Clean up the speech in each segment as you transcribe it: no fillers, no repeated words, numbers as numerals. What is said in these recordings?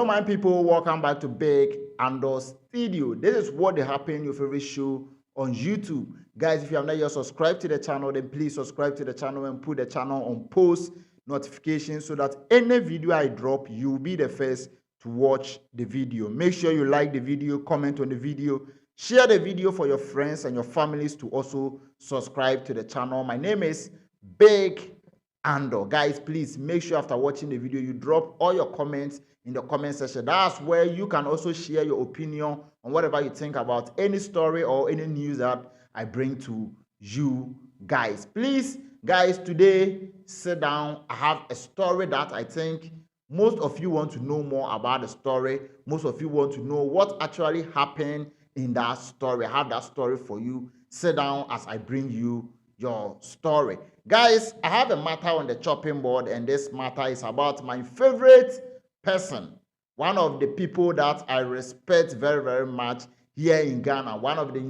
Hello, my people. Welcome back to Big Ando Studio. This is what they happen your favorite show on YouTube. Guys, if you have not yet subscribed to the channel, then please subscribe to the channel and put the channel on post notifications so that any video I drop, you'll be the first to watch the video. Make sure you like the video, comment on the video, share the video for your friends and your families to also subscribe to the channel. My name is Big Ando. Guys, please make sure after watching the video, you drop all your comments in the comment section. That's where you can also share your opinion on whatever you think about any story or any news that I bring to you guys. Please, guys, today sit down. I have a story that I think most of you want to know more about the story. Most of you want to know what actually happened in that story. I have that story for you. Sit down as I bring you your story. Guys, I have a matter on the chopping board, and this matter is about my favorite person, one of the people that I respect very, very much here in Ghana. One of the,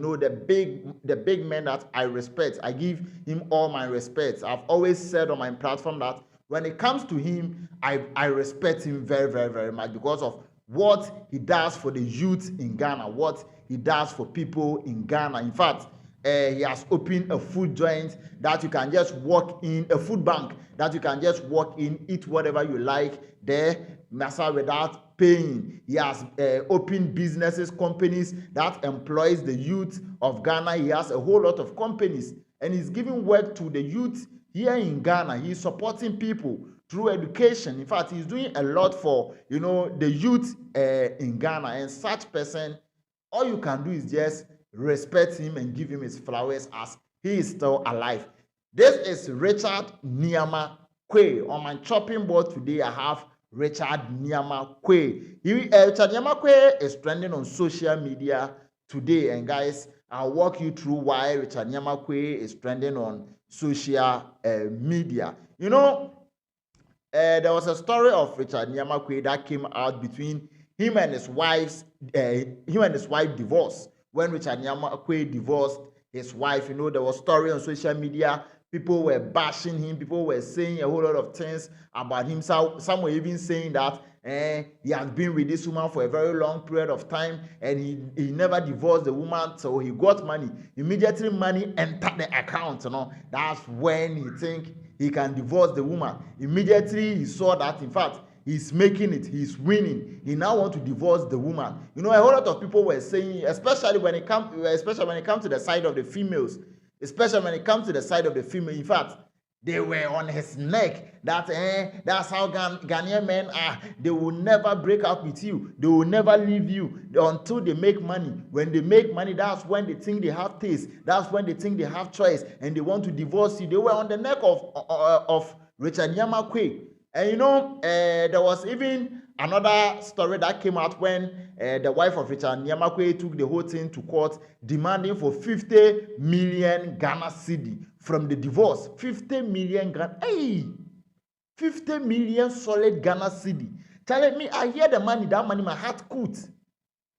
the big men that I respect. I give him all my respect. I've always said on my platform that when it comes to him, I respect him very, very, very much because of what he does for the youth in Ghana, what he does for people in Ghana. In fact, he has opened a food joint that you can just walk in, a food bank that you can just walk in, eat whatever you like there, without paying. He has opened businesses, companies that employs the youth of Ghana. He has a whole lot of companies, and he's giving work to the youth here in Ghana. He's supporting people through education. In fact, he's doing a lot for the youth in Ghana. And such person, all you can do is just respect him and give him his flowers as he is still alive. This is Richard Nii Armah Quaye. On my chopping board today, I have Richard Nii Armah Quaye. Richard Nii Armah Quaye is trending on social media today. And guys, I'll walk you through why Richard Nii Armah Quaye is trending on social media. There was a story of Richard Nii Armah Quaye that came out between him and his wife divorced. When Richard Nii Armah Quaye divorced his wife, there was a story on social media. People were bashing him. People were saying a whole lot of things about him. Some were even saying that he has been with this woman for a very long period of time, and he never divorced the woman, so he got money. Immediately, money entered the account. That's when he think he can divorce the woman. Immediately, he saw that, in fact, he's making it, he's winning. He now wants to divorce the woman. A whole lot of people were saying, especially when it comes to the side of the females, in fact, they were on his neck that that's how Ghanaian men are. They will never break up with you. They will never leave you until they make money. When they make money, that's when they think they have taste. That's when they think they have choice, and they want to divorce you. They were on the neck of Richard Nii Armah Quaye. And there was even another story that came out when the wife of Richard Nii Armah Quaye took the whole thing to court, demanding for 50 million Ghana cedi from the divorce. 50 million Ghana, 50 million solid Ghana cedi. Telling me, I hear the money, that money, my heart could.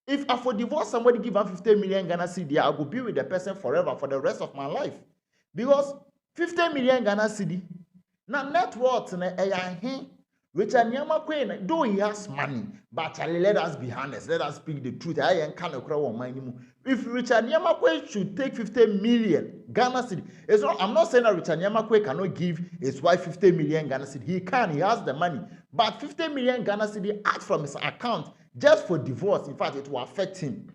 If I for divorce somebody give her 50 million Ghana cedi, I will be with the person forever for the rest of my life. Because 50 million Ghana cedi. Now, net worth, Richard Nii Armah Quaye, though he has money, but let us be honest, let us speak the truth. If Richard Nii Armah Quaye should take 50 million Ghana cedi, I'm not saying that Richard Nii Armah Quaye cannot give his wife 50 million Ghana cedi. He can, he has the money. But 50 million Ghana cedi out from his account just for divorce, in fact, it will affect him.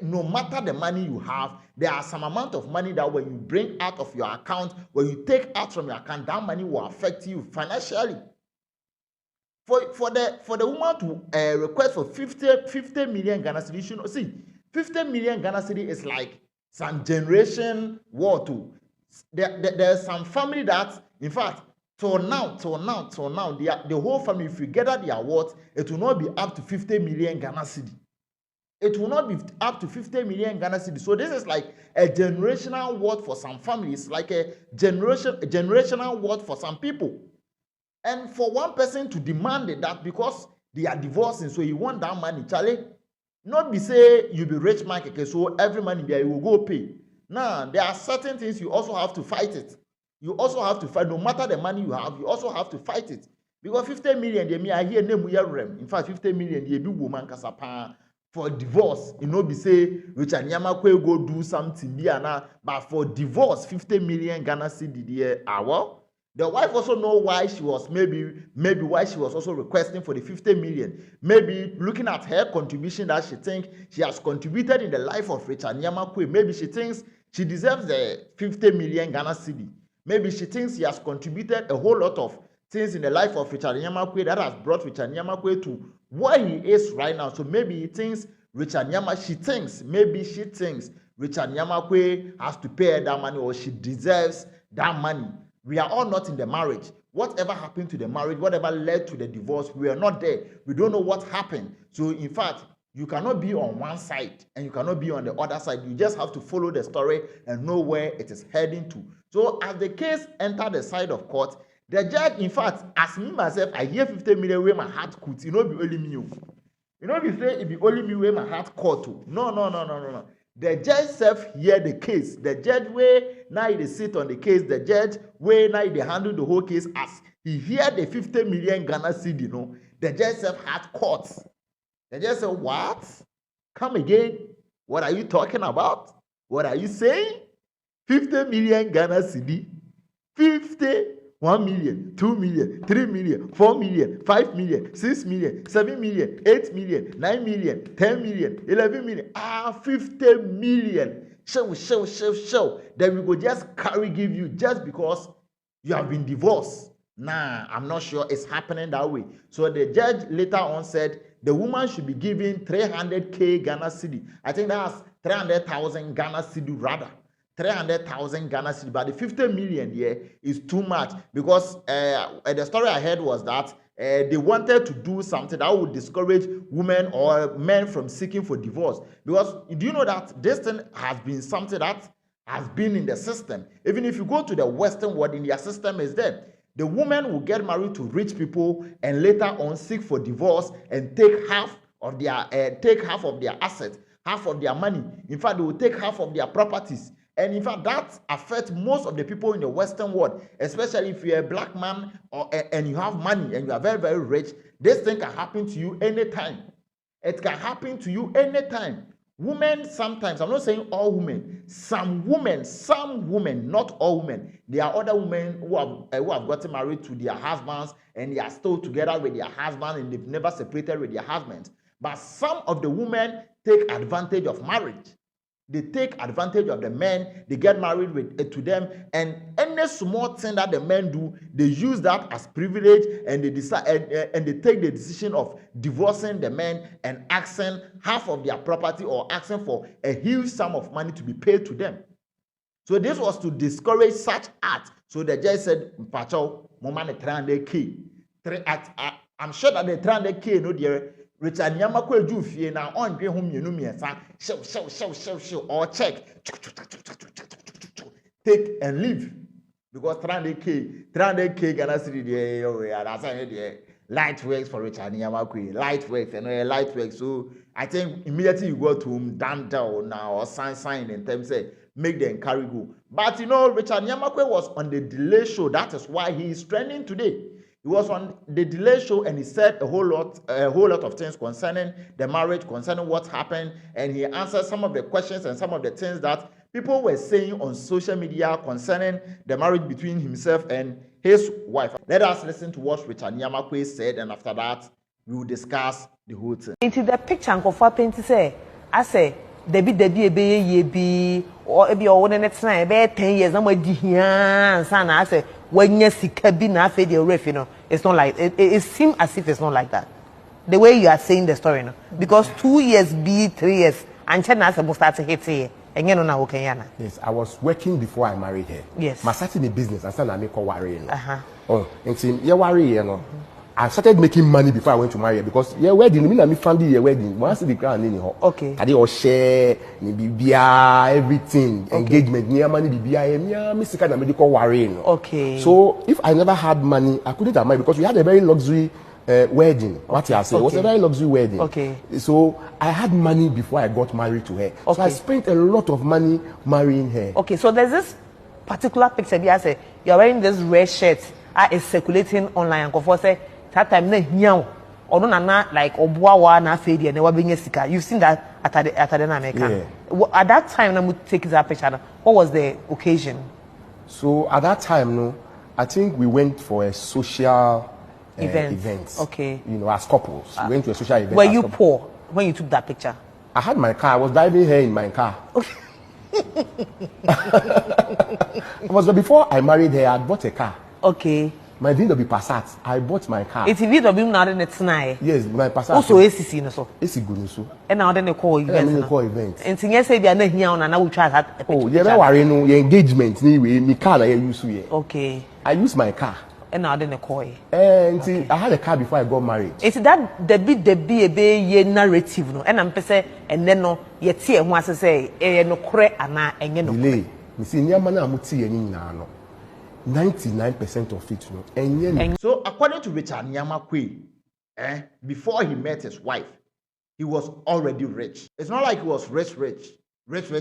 No matter the money you have, there are some amount of money that when you bring out of your account, when you take out from your account, that money will affect you financially. For the woman to request for 50 million Ghana cedi, you should see 50 million Ghana cedi is like some generation war too. There's some family that, in fact, till now, the whole family, if you gather their worth, it will not be up to 50 million Ghana cedi. It will not be up to 50 million Ghana cedi. So this is like a generational word for some families, like a generational word for some people. And for one person to demand that because they are divorcing, so you want that money, Charlie, not be say you be rich man, okay, so every money there you will go pay. Now, there are certain things you also have to fight it. You also have to fight, no matter the money you have, you also have to fight it. Because 50 million, they me I hear name we rem. In fact, 50 million, they be woman kasapa for divorce. You know, be say Richard Nii Armah Quaye go do something but for divorce, 50 million Ghana cedi well. The wife also know why she was maybe why she was also requesting for the 50 million. Maybe looking at her contribution that she thinks she has contributed in the life of Richard Nii Armah Quaye. Maybe she thinks she deserves the 50 million Ghana cedi. Maybe she thinks she has contributed a whole lot of things in the life of Richard Nii Armah Quaye that has brought Richard Nii Armah Quaye to where he is right now. So maybe he thinks Richard Nii Armah, she thinks Richard Nii Armah Quaye has to pay her that money, or she deserves that money. We are all not in the marriage. Whatever happened to the marriage, whatever led to the divorce, we are not there. We don't know what happened. So in fact, you cannot be on one side and you cannot be on the other side. You just have to follow the story and know where it is heading to. So as the case entered the side of court, the judge, in fact, as me myself, I hear 50 million where my heart could. You know, be only me. You know, if you say it be only me where my heart caught to. No. The judge self hear the case. The judge where now they sit on the case. The judge where now they handle the whole case as he hear the 50 million Ghana cedi. You know, the judge self had court. The judge said, "What? Come again? What are you talking about? What are you saying? 50 million Ghana cedi, 50." 1 million, 2 million, 3 million, 4 million, 5 million, 6 million, 7 million, 8 million, 9 million, 10 million, 11 million, 50 million. Show. Then we go just give you just because you have been divorced. Nah, I'm not sure it's happening that way. So the judge later on said the woman should be given 300k Ghana cedi. I think that's 300,000 Ghana cedi rather. 300,000 Ghana cedi, but the 50 million here is too much because the story I heard was that they wanted to do something that would discourage women or men from seeking for divorce. Because do you know that this thing has been something that has been in the system? Even if you go to the Western world, in their system is there. The woman will get married to rich people and later on seek for divorce and take half of their assets, half of their money. In fact, they will take half of their properties. And in fact, that affects most of the people in the Western world, especially if you're a black man and you have money and you are very, very rich. This thing can happen to you anytime. It can happen to you anytime. Women sometimes, I'm not saying all women, some women, not all women. There are other women who have gotten married to their husbands and they are still together with their husband and they've never separated with their husbands. But some of the women take advantage of marriage. They take advantage of the men, they get married to them, and any small thing that the men do, they use that as privilege, and they decide and they take the decision of divorcing the men and asking half of their property or asking for a huge sum of money to be paid to them. So this was to discourage such acts. So the judge said, "Mpacho, mama ne 300k." I'm sure that the 300k no dear. Richard Nii Armah Quaye do fie na on dwe ho mienu miensa show or check take and leave because 300k Ghana cedi there that's the light works for Richard Nii Armah Quaye, light works. So I think immediately you go to him down now or sign in terms say make them carry go. But you know, Richard Nii Armah Quaye was on the delay show. That is why he is trending today. He was on the delay show and he said a whole lot of things concerning the marriage, concerning what happened, and he answered some of the questions and some of the things that people were saying on social media concerning the marriage between himself and his wife. Let us listen to what Richard Nii Armah Quaye said, and after that, we will discuss the whole thing. Into the picture, Uncle Fapping to say, I say, Debbie, or if you're one in it's 10 years, I'm with the son. I say, when you see cabin, fed your ref, you know, it's not like it seems as if it's not like that. The way you are saying the story, you know, because 2 years, 3 years, and China supposed to hit here. And you know now, yes, I was working before I married her. Yes. I started the business, I started making worry. Oh, and see, you worry, you know. I started making money before I went to marry her because wedding, me family your wedding. Once the crown in her. Okay. I did all share, everything, okay. Engagement, near money, me sick and medical worrying. Okay. So if I never had money, I couldn't have married because we had a very luxury wedding. What you say? It was a very luxury wedding. Okay. So I had money before I got married to her. Okay. So I spent a lot of money marrying her. Okay. So there's this particular picture here. Say you're wearing this red shirt. Is circulating online. And say that time na hia o no na like oboa wa na afi dey na wa benya sika. You've seen that at the America. At that time na mu take that picture. What was the occasion? So at that time, no, I think we went for a social event. Okay. You know, as couples, we went to a social event. Were you poor when you took that picture? I had my car. I was driving here in my car. Okay. It was before I married her. I bought a car. Okay. My VW Passat. I bought my car. It's VW now then it's nice. Yes, my Passat. Also ACC no so. AC good so. And now then they call event. They call event. And thing say they are not here na we try that. Oh, you never worry no. Your engagement anyway. My car na you use here. Okay. I use my car. And now then they call you. And okay. I had a car before I got married. It's that the be a ye narrative no. And I'm say and then no ye tie ho ase say e no kore ana enye no. Delay. Me see nyama na amuti ye nyina no. 99% of it, no. So according to Richard Nii Armah Quaye, before he met his wife, he was already rich. It's not like he was rich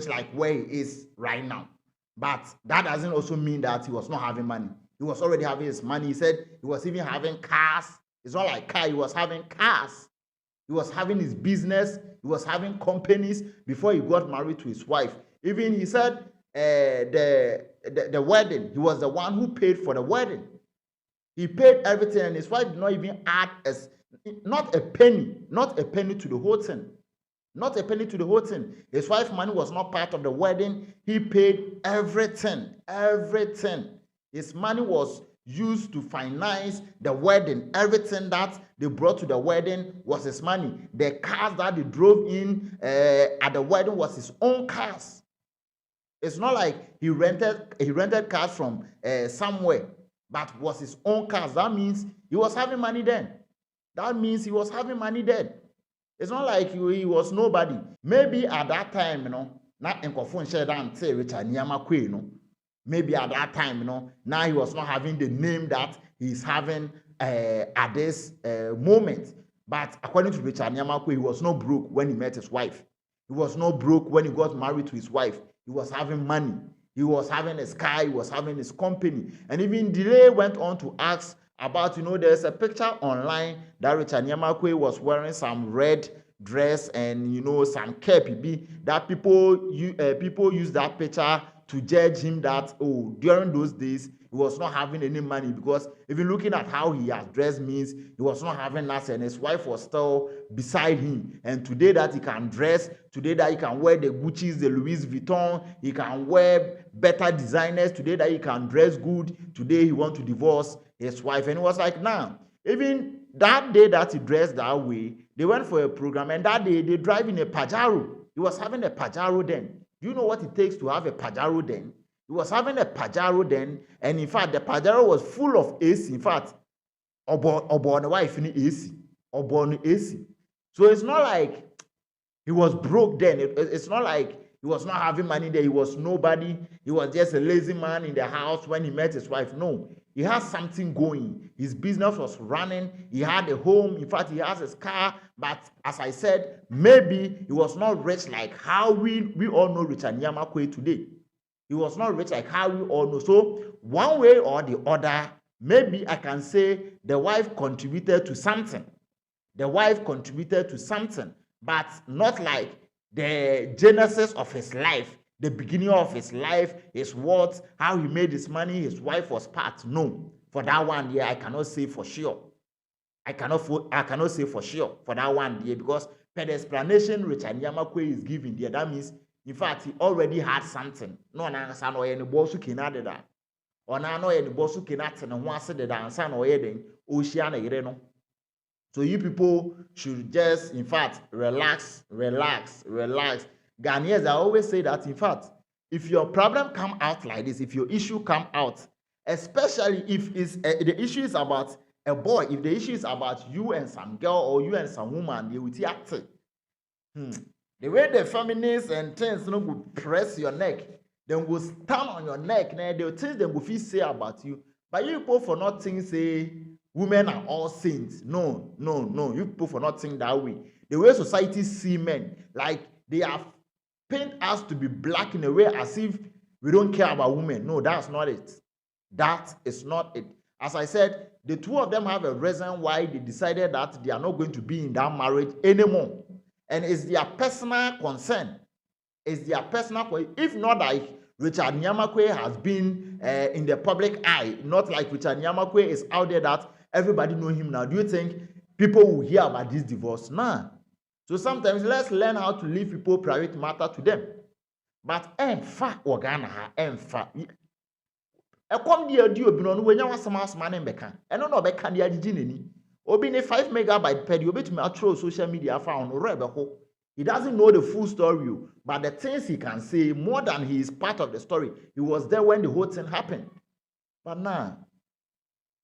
like where he is right now. But that doesn't also mean that he was not having money. He was already having his money. He said he was even having cars. It's not like car, he was having cars. He was having his business. He was having companies before he got married to his wife. Even he said the wedding, he was the one who paid for the wedding. He paid everything, and his wife did not even add not a penny to the whole thing. Not a penny to the whole thing. His wife's money was not part of the wedding. He paid everything. His money was used to finance the wedding. Everything that they brought to the wedding was his money. The cars that they drove in at the wedding was his own cars. It's not like he rented cars from somewhere, but was his own cars. That means he was having money then. It's not like he was nobody. Maybe at that time, you know, not in Kofun Shedan say Richard Nii Armah Quaye, you know. Maybe at that time, you know, now he was not having the name that he's having at this moment. But according to Richard Nii Armah Quaye, he was not broke when he met his wife. He was not broke when he got married to his wife. He was having money. He was having his car. He was having his company. And even Delay went on to ask about, you know, there's a picture online that Richard Nii Armah Quaye was wearing some red dress and, you know, some cap. That people use that picture to judge him that, oh, during those days, he was not having any money, because even looking at how he has dressed means he was not having nothing, and his wife was still beside him. And today that he can dress, today that he can wear the Gucci's, the Louis Vuitton, he can wear better designers, today that he can dress good, today he wants to divorce his wife. And it was like, now, even that day that he dressed that way, they went for a program, and that day they drive in a Pajero. He was having a Pajero then. Do you know what it takes to have a Pajero then? He was having a Pajero then, and in fact, the Pajero was full of AC. In fact, Obo the wife in AC. So it's not like he was broke then. It's not like he was not having money there. He was nobody. He was just a lazy man in the house when he met his wife. No, he has something going. His business was running. He had a home. In fact, he has his car. But as I said, maybe he was not rich like how we all know Richard Nii Armah Quaye today. He was not rich like how we all know. So one way or the other, maybe I can say the wife contributed to something. But not like the genesis of his life, the beginning of his life, his words, how he made his money, his wife was part. No, for that one, yeah, I cannot say for sure. I cannot say for sure for that one, yeah, because per the explanation Richard Nii Armah Quaye is giving there, that means, in fact, he already had something. No, na san oye ni bosu kinade da. Ona no ye ni bosu kinate na ho ase de da san oye den o hia na yire no. So you people should just, in fact, relax. Ghanaians, I always say that, in fact, if your problem come out like this, if your issue come out, especially if the issue is about a boy, if the issue is about you and some girl or you and some woman, they will act. The way the feminists and things will press your neck, then will stand on your neck, and they'll things they will feel say about you. But you people for not think say women are all saints. No. You people for not think that way. The way society see men, like they have paint us to be black in a way as if we don't care about women. No, that's not it. That is not it. As I said, the two of them have a reason why they decided that they are not going to be in that marriage anymore. And it's their personal concern. It's their personal concern. If not like Richard Nii Armah Quaye has been in the public eye, not like Richard Nii Armah Quaye is out there that everybody know him now. Do you think people will hear about this divorce? Nah. So sometimes let's learn how to leave people private matter to them. But emfa organa ha emfa. Come dear dear no when you want some man in Becca. And no Becca the Adjini. Obi ne 5 megabyte per obi to me throw social media found rebel. He doesn't know the full story, but the things he can say more than he is part of the story. He was there when the whole thing happened. But now,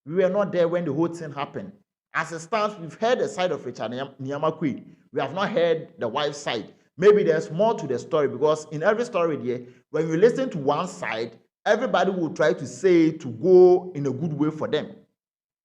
we were not there when the whole thing happened. As it stands, we've heard the side of Richard Nii Armah Quaye. We have not heard the wife's side. Maybe there's more to the story, because in every story there, when you listen to one side, everybody will try to say it to go in a good way for them.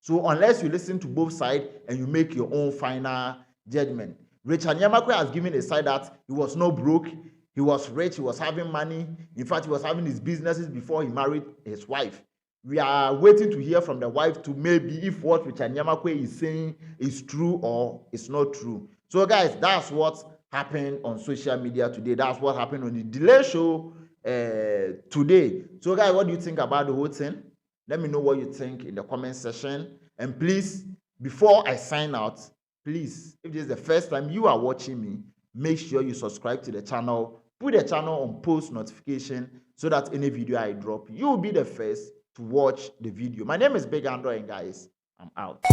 So unless you listen to both sides and you make your own final judgment. Richard Nii Armah Quaye has given a side that he was not broke, he was rich, he was having money. In fact, he was having his businesses before he married his wife. We are waiting to hear from the wife to maybe if what Richard Nii Armah Quaye is saying is true or it's not true. So guys, that's what happened on social media today. That's what happened on the Delay Show today. So guys, what do you think about the whole thing? Let me know what you think in the comment section. And please, before I sign out, please, if this is the first time you are watching me, make sure you subscribe to the channel, put the channel on post notification so that any video I drop, you'll be the first to watch the video. My name is Big Andrew, and guys, I'm out.